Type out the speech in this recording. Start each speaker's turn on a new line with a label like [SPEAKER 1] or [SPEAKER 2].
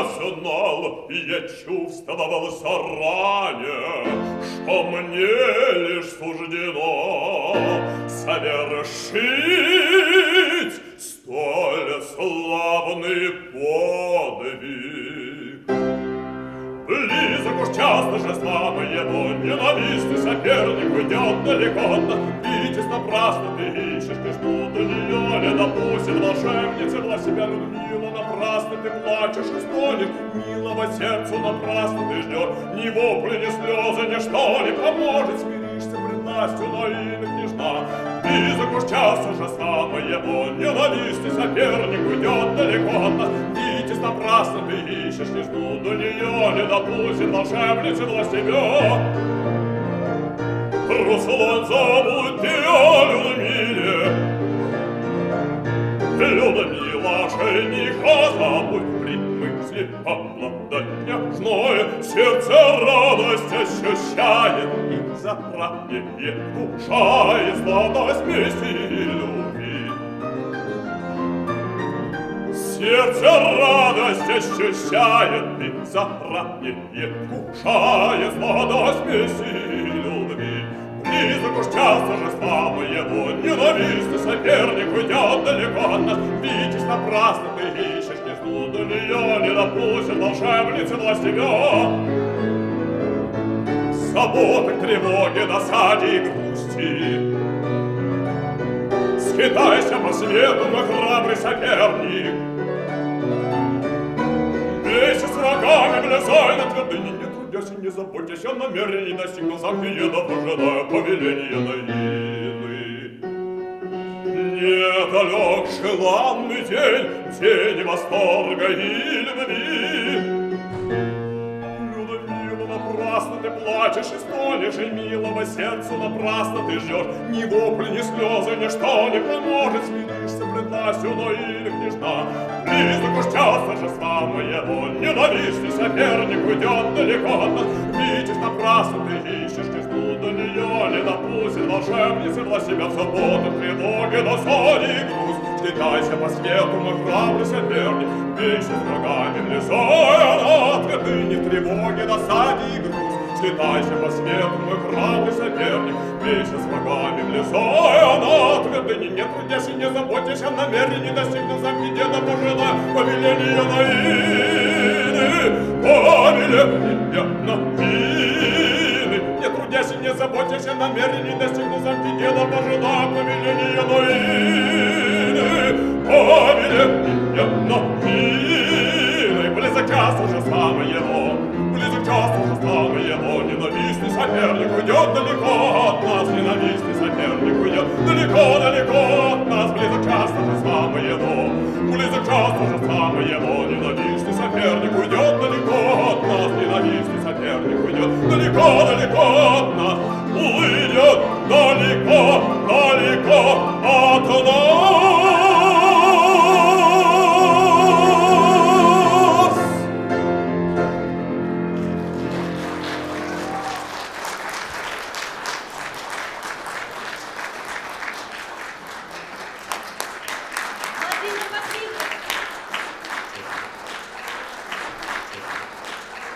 [SPEAKER 1] знал, я чувствовал заранее, что мне лишь суждено совершить столь славный подвиг. Близок уж часто же самое, но ненавистный соперник уйдет далеко. Видишь, напрасно ты ищешь, ты ждут у нее ли допустит волшебница была себя Людмила. Напрасно ты плачешь и стонешь, милого сердцу напрасно ты ждешь. Ни вопли, ни слезы, ничто не поможет, смиришься пред властью наивных княжна. Близок уж час уже самое, но ненавистный соперник уйдет далеко от нас. Видишь, напрасно ты ищешь, не ждут у нее ли допустит волшебница была себя. Руслан, забудь ты о Людмиле, Людмила, жениха забудь, при мысли обладать княжное сердце радость ощущает и заранее вкушает сладость мести любви. Сердце радость ощущает и заранее вкушает сладость мести любви. Близок уж часто же самое, его ненавистный соперник уйдет далеко от нас. Видишь, напрасно ты ищешь, не ждут у нее, не допустит волшебницы власть тебя. Заботы, тревоги, досаде и грусти скитайся по свету, мой храбрый соперник. Бейся с врагами, влезай на твердыни, не трудясь и не заботясь о намерении, достигну Захмиеда, ожидая повеления Наины. Недалек желанный день, день восторга и любви. Людмила, напрасно ты плачешь и стонешь, и милого сердцу напрасно ты ждешь. Ни вопли, ни слезы, ничто не поможет, смиришься пред властью Наины княжна. Близок уж часто же самое, он ненавистный соперник уйдет далеко от нас. Видишь, напрасно ты ищешь, не ждут до нее, не допустит волшебницы для себя в заботы, тревоги, досаде и грусть. Слетайся по свету, мой храбрый соперник, бейся с врагами, влезая на твердыни, тревоги, досаде и грусть. Слетайся по свету, мой храбрый соперник, бейся с врагами, влезая на твердыни, не трудясь и не заботясь о намерении, достигну замки деда, пожелая повеления Наины, повеления Наины. Не трудясь и не заботясь о намерении, достигну замки деда, пожелая повеления Наины, повеления Наины. Близок час уже самое его, близок час уже самое его, ненавистный соперник уйдет далеко от нас, ненавистный соперник уйдет далеко от нас. Близок час уже самое его, близок час уже самое его, ненавистный соперник уйдет далеко от нас, ненавистный соперник уйдет далеко от нас.